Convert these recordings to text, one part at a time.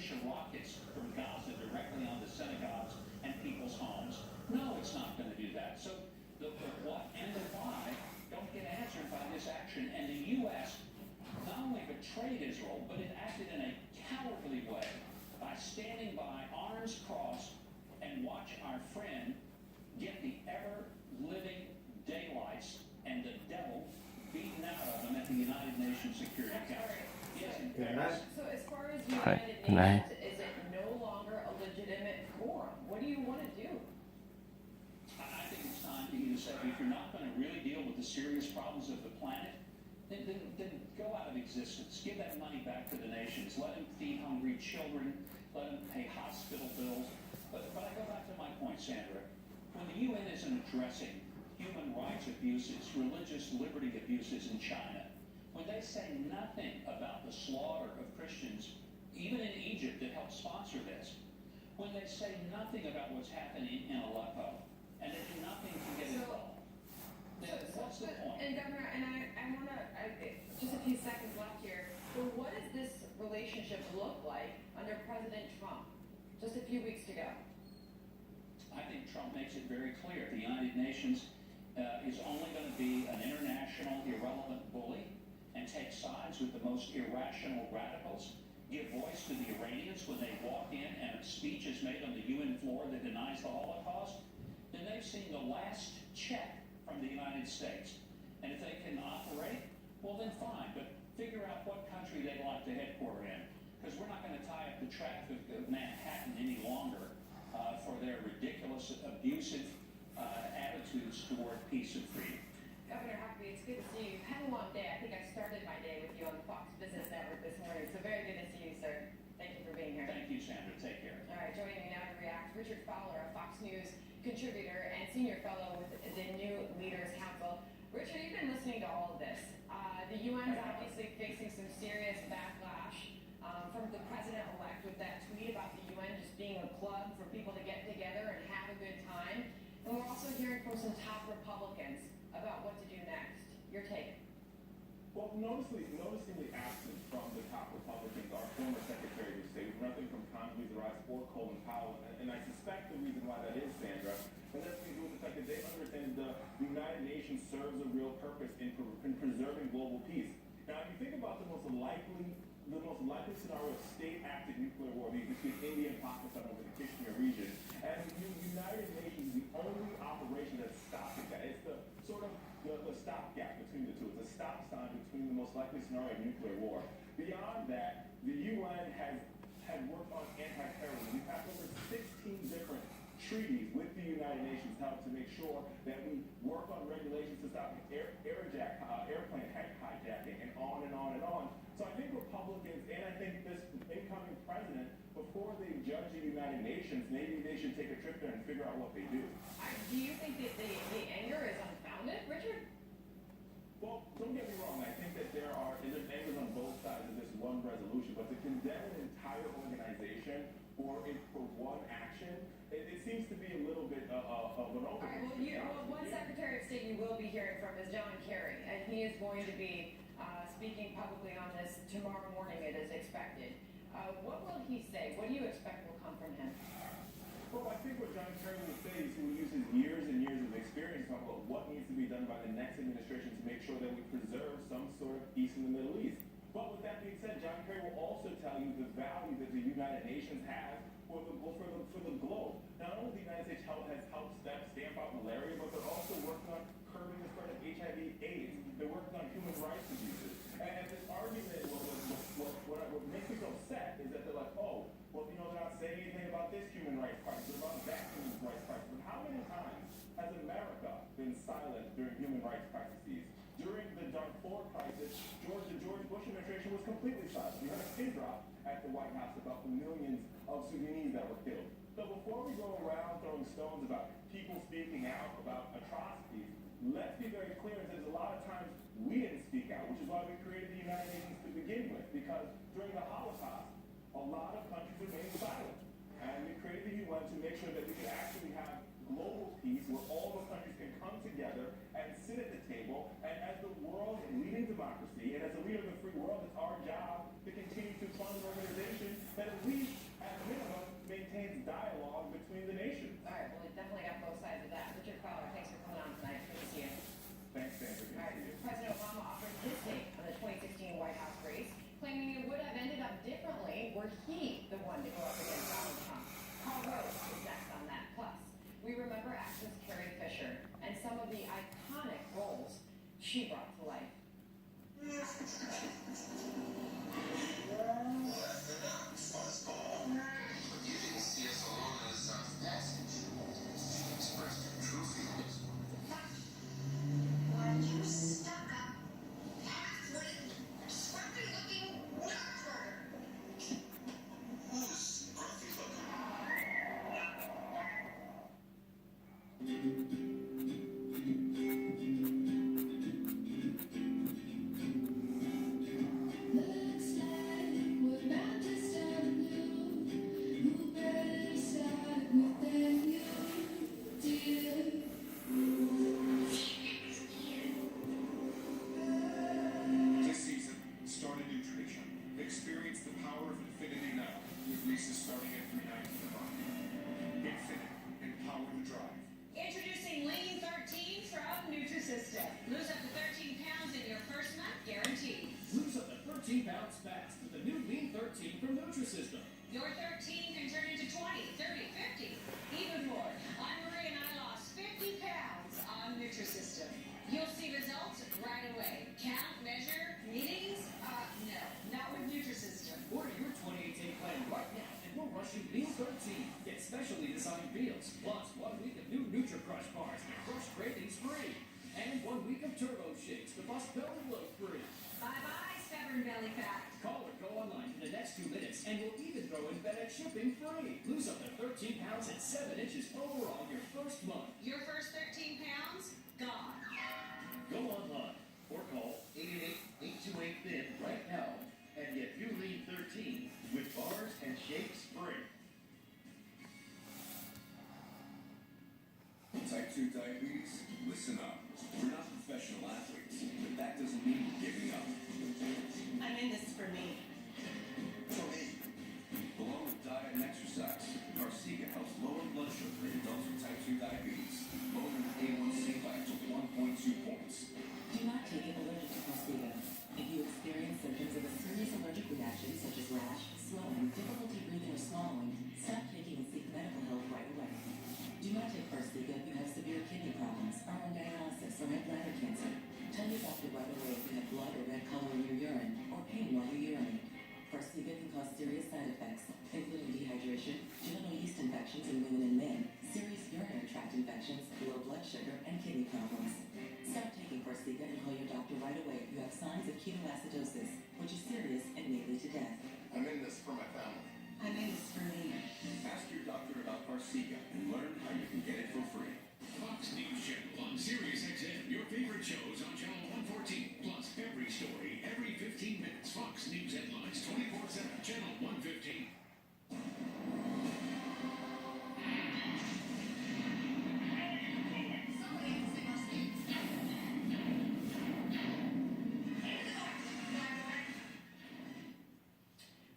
unleash rockets from Gaza directly onto synagogues and people's homes. No, it's not going to do that. So the what and the why don't get answered by this action. And the U.S. not only betrayed Israel, but it acted in a cowardly way by standing by, arms crossed, and watch our friend get the ever-living daylights and the devil beaten out of him at the United Nations Security Council. Yes, in fact. So as far as the はい。 United ない。 Nations, is it no longer a legitimate forum? What do you want to do? I think it's time to either say, if you're not going to really deal with the serious problems of the planet, then go out of existence. Give that money back to the nations. Let them feed hungry children. Let them pay hospital bills. But I go back to my point, Sandra. When the UN isn't addressing human rights abuses, religious liberty abuses in China, when they say nothing about the slaughter of Christians, even in Egypt that helped sponsor this, when they say nothing about what's happening in Aleppo, and they do nothing to get involved, then what's the point? And Governor, and I want to, just a few seconds left here, but what does this relationship look like under President Trump just a few weeks to go? I think Trump makes it very clear. The United Nations is only going to be an international irrelevant bully and take sides with the most irrational radicals, give voice to the Iranians when they walk in and a speech is made on the UN floor that denies the Holocaust. Then they've seen the last check from the United States. And if they can operate, well then fine, but figure out what country they'd like to headquarter in. Because we're not going to tie up the traffic of Manhattan any longer for their ridiculous, abusive attitudes toward peace and freedom. Governor Huckabee, it's good to see you. You've had a long day. I think I started my day with you on the Fox Business Network this morning, so very good to see you, sir. Thank you for being here. Thank you, Sandra. Take care. All right, joining me now to react, Richard Fowler, a Fox News contributor and senior fellow with the New Leaders Council. Richard, you've been listening to all of this. The UN is obviously facing some serious backlash from the president-elect with that tweet about the UN just being a club for people to get together and have a good time. And we're also hearing from some top Republicans about what to do next. Your take? Well, noticeably absent from the top Republicans are former Secretary of State, nothing from Condoleezza Rice or Colin Powell. And I suspect the reason why that is, Sandra, and that's to do with the fact that they understand the United Nations serves a real purpose in preserving global peace. Now, if you think about the most likely scenario of state-acted nuclear war between India and Pakistan over the Kashmir region, and the United Nations is the only operation that's stopping that. It's the sort of the stopgap between the two. It's a stop sign between the most likely scenario of nuclear war. Beyond that, the UN had worked on anti-terrorism. We've had over 16 different treaties with the United Nations to help to make sure that we work on regulations to stop airplane hijacking, and on and on and on. So I think Republicans, and I think this incoming president, before they judge the United Nations, maybe they should take a trip there and figure out what they do. Do you think that the anger is unfounded, Richard? Well, don't get me wrong. I think that there's angers on both sides of this one resolution, but to condemn an entire organization for one action, it seems to be a little bit of an overreach. Well, one Secretary of State you will be hearing from is John Kerry, and he is going to be speaking publicly on this tomorrow morning, it is expected. What will he say? What do you expect will come from him? Well, I think what John Kerry will say is he will use his years and years of experience to talk about what needs to be done by the next administration to make sure that we preserve some sort of peace in the Middle East. But with that being said, John Kerry will also tell you the value that the United Nations has for the globe. Not only the United States has helped stamp out malaria, but they're also working on curbing the spread of HIV/AIDS. They're working on human rights abuses. And this argument, what makes me so upset is that they're like, oh, well, they're not saying anything about this human rights crisis, they're about that human rights crisis. But how many times has America been silent during human rights crises? During the Darfur crisis, the George Bush administration was completely silent. We had a pin drop at the White House about the millions of Sudanese that were killed. So before we go around throwing stones about people speaking out about atrocities, let's be very clear that there's a lot of times we didn't speak out, which is why we created the United Nations to begin with, because during the Holocaust, a lot of countries remained silent. And we created the UN to make sure that we could actually have global peace where all the countries can come together and sit at the table. And as the world's leading democracy and as a leader of the free world, it's our job to continue to fund an organization that at least she brought to life. You didn't see us alone in the South Passage. Express your true feelings. Are you stuck up, half-witted, scruffy-looking nut-burger? Who's scruffy looking? Looks like we're about to start anew. Who better start with than you, dear? This season, start a new tradition. Experience the power of Infinity now, with leases starting at $3.90 a month. Infinity, empower the drive. Introducing Lean 13 from Nutrisystem. Lose up to 13 pounds in your first month, guaranteed. Lose up to 13 pounds fast with the new Lean 13 from Nutrisystem. Your 13 can turn into 20, 30, 50, even more. Anne-Marie and I lost 50 pounds on Nutrisystem. You'll see results right away. Count, measure, meetings? No, not with Nutrisystem. Order your 28-day plan right now and we'll rush you Lean 13. Get specially designed meals, plus 1 week of new NutriCrush bars and Crush Cravings free. And 1 week of Turbo Shakes to bust belly load free. Bye-bye, stubborn belly fat. Call or go online in the next 2 minutes and we'll even throw in FedEx shipping free. Lose up to 13 pounds and 7 inches overall your first month. Your first 13 pounds? Gone. Go online or call 888-828-BIN right now and get new Lean 13 with bars and shakes free. Type 2 diabetes? Listen up. We're not professional athletes, but that doesn't mean we're giving up. I'm in this for me. For me, along with diet and exercise, Farxiga helps lower blood sugar in adults with type 2 diabetes, lowering the A1C by up to 1.2 points. Do not take it allergic to Farxiga. If you experience symptoms of a serious allergic reaction such as rash, swelling, difficulty breathing or swallowing, stop taking and seek medical help right away. Do not take Farxiga if you have severe kidney problems, are on dialysis, or have bladder cancer. Tell your doctor right away if you have blood or red color in your urine, or pain while you urinate. Farxiga can cause serious side effects, including dehydration, genital yeast infections in women and men, serious urinary tract infections, low blood sugar, and kidney problems. Stop taking Farxiga and call your doctor right away if you have signs of ketoacidosis, which is serious and may lead to death. I'm in this for my family. I'm in this for me. Ask your doctor about Farxiga and learn how you can get it for free. Fox News Channel on Sirius XM. Your favorite shows on Channel 114. Plus every story, every 15 minutes. Fox News headlines 24/7. Channel 115.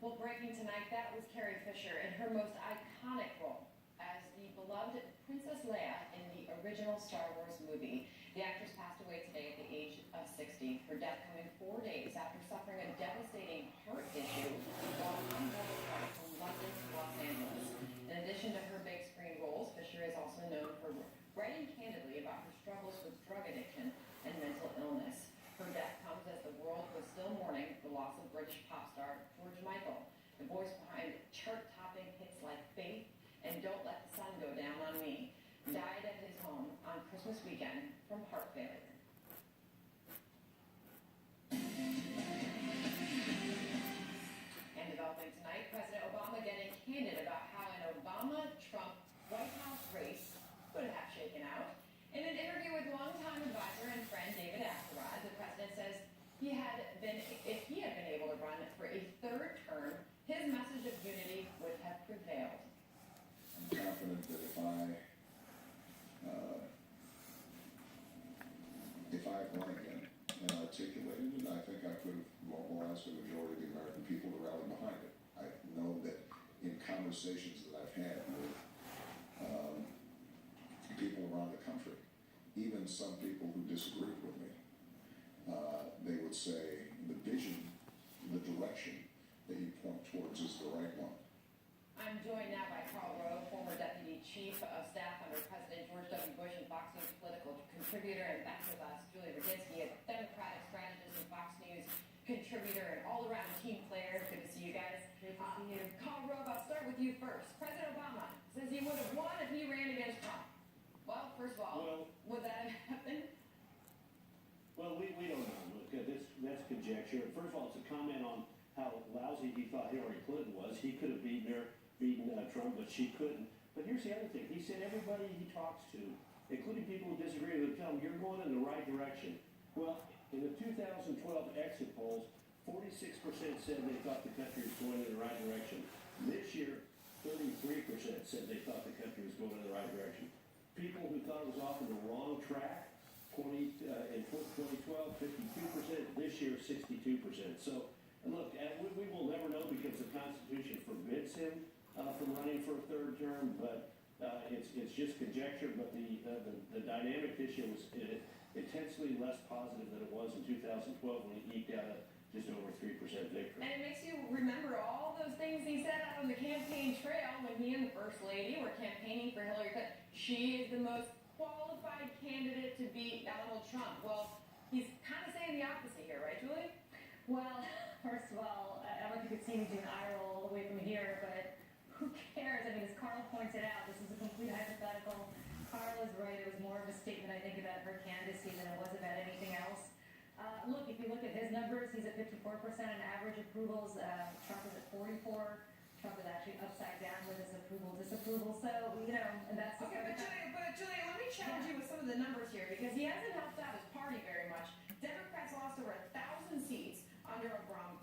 Well, breaking tonight, that was Carrie Fisher in her most iconic role as the beloved Princess Leia in the original Star Wars movie. The actress passed away today at the age of 60. Her death coming 4 days after suffering a devastating heart issue while on a flight from London to Los Angeles. In addition to her big screen roles, Fisher is also known for writing candidly about her struggles with drug addiction and mental illness. Her death comes as the world was still mourning the loss of British pop star George Michael, the voice behind chart-topping hits like Faith and Don't Let the Sun Go Down on Me, died at his home on Christmas weekend from heart failure. And developing tonight, President Obama getting candid about how an Obama-Trump White House race could have shaken out. In an interview with longtime advisor and friend David Axelrod, the president says if he had been able to run for a third term, his message of unity would have prevailed. I'm confident that if I had run again and articulated it, I think I could have mobilized the majority of the American people to rally behind it. I know that in conversations that I've had with people around the country, even some people who disagreed with me, they would say the vision, the direction that you point towards is the right one. I'm joined now by Karl Rove, former Deputy Chief of Staff under President George W. Bush and Fox News political contributor, and back with us, Julie Radinsky, a first. President Obama says he would have won if he ran against Trump. Well, first of all, would that have happened? Well, we don't know. Look, that's conjecture. First of all, it's a comment on how lousy he thought Hillary Clinton was. He could have beaten Trump, but she couldn't. But here's the other thing. He said everybody he talks to, including people who disagree with him, tell him you're going in the right direction. Well, in the 2012 exit polls, 46% said they thought the country was going in the right direction. This year, 33% said they thought the country was going in the right direction. People who thought it was off on the wrong track, in 2012, 52%. This year, 62%. So, look, we will never know because the Constitution forbids him from running for a third term, but it's just conjecture. But the dynamic this year was intensely less positive than it was in 2012 when he eked out a just over 3% victory. And it makes you remember all those things he said out on the campaign trail when he and the First Lady were campaigning for Hillary Clinton. She is the most qualified candidate to beat Donald Trump. Well, he's kind of saying the opposite here, right, Julie? Well, first of all, I don't think you could see me do an eye roll all the way from here, but who cares? I mean, as Carl pointed out, this is a complete hypothetical. Carl is right. It was more of a statement, I think, about her candidacy than it was about anything else. Look, if you look at his numbers, he's at 54% in average approvals. Trump is at 44. Trump is actually upside down with his disapproval. So, and that's okay. But Julia, let me challenge you with some of the numbers here because he hasn't helped out his party very much. Democrats lost over 1,000 seats under Obama.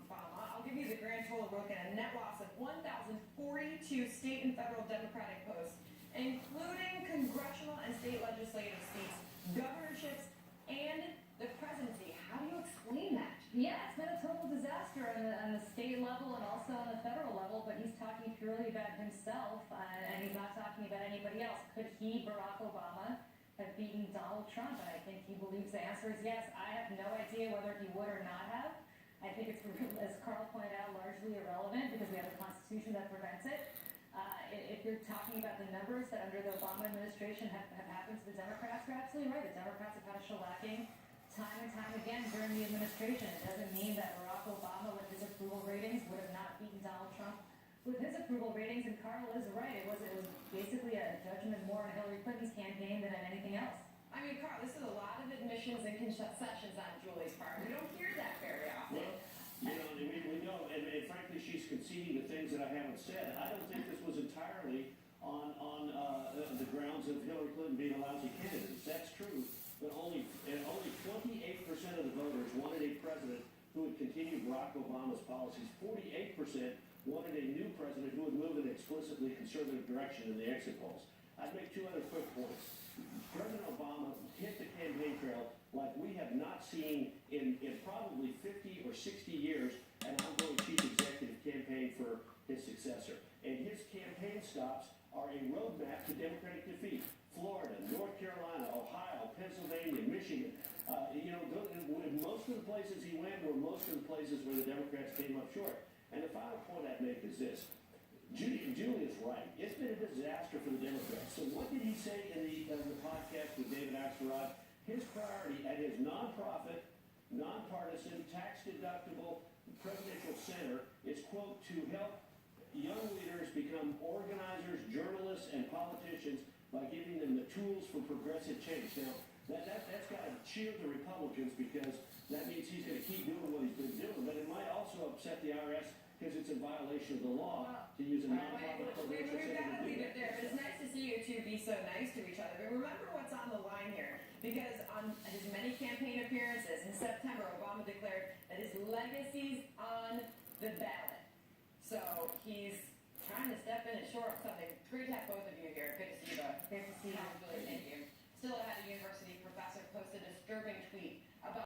I'll give you the grand total real quick: a net loss of 1,042 state and federal Democratic posts, including congressional and state legislative seats, governorships, and the presidency. How do you explain that? Yeah, it's been a total disaster on the state level and also on the federal level, but he's talking purely about himself, and he's not talking about anybody else. Could he, Barack Obama, have beaten Donald Trump? And I think he believes the answer is yes. I have no idea whether he would or not have. I think it's, as Carl pointed out, largely irrelevant because we have a constitution that prevents it. If you're talking about the numbers that under the Obama administration have happened to the Democrats, you're absolutely right. The Democrats have had a shellacking time and time again during the administration. It doesn't mean that Barack Obama, with his approval ratings, would have not beaten Donald Trump with his approval ratings. And Carl is right. It was basically a judgment more on Hillary Clinton's campaign than on anything else. I mean, Carl, this is a lot of admissions and concessions on Julie's part. We don't hear that very often. Well, we know, and frankly, she's conceding the things that I haven't said. I don't think this was entirely on the grounds of Hillary Clinton being a lousy candidate. That's true. But only 28% of the voters wanted a president who would continue Barack Obama's policies. 48% wanted a new president who would move in an explicitly conservative direction in the exit polls. I'd make two other quick points. President Obama hit the campaign trail like we have not seen in probably 50 or 60 years an ongoing chief executive campaign for his successor. And his campaign stops are a roadmap to Democratic defeat. Florida, North Carolina, Ohio, Pennsylvania, Michigan. Most of the places he went were most of the places where the Democrats came up short. And the final point I'd make is this. Julia's right. It's been a disaster for the Democrats. So what did he say in the podcast with David Axelrod? His priority at his nonprofit, nonpartisan, tax-deductible presidential center is, quote, to help young leaders become organizers, journalists, and politicians by giving them the tools for progressive change. Now, that's got to cheer the Republicans because that means he's going to keep doing what he's been doing, but it might also upset the IRS because it's in violation of the law to use a nonprofit presidential We've center got to to do leave that. it there, but it's nice to see you two be so nice to each other. But remember what's on the line here, because on his many campaign appearances in September, Obama declared that his legacy's on the ballot. So he's trying to step in and shore up something. Great to have both of you here. Good to see you both. Great to see you. Thank you. Still ahead of university professor posted a disturbing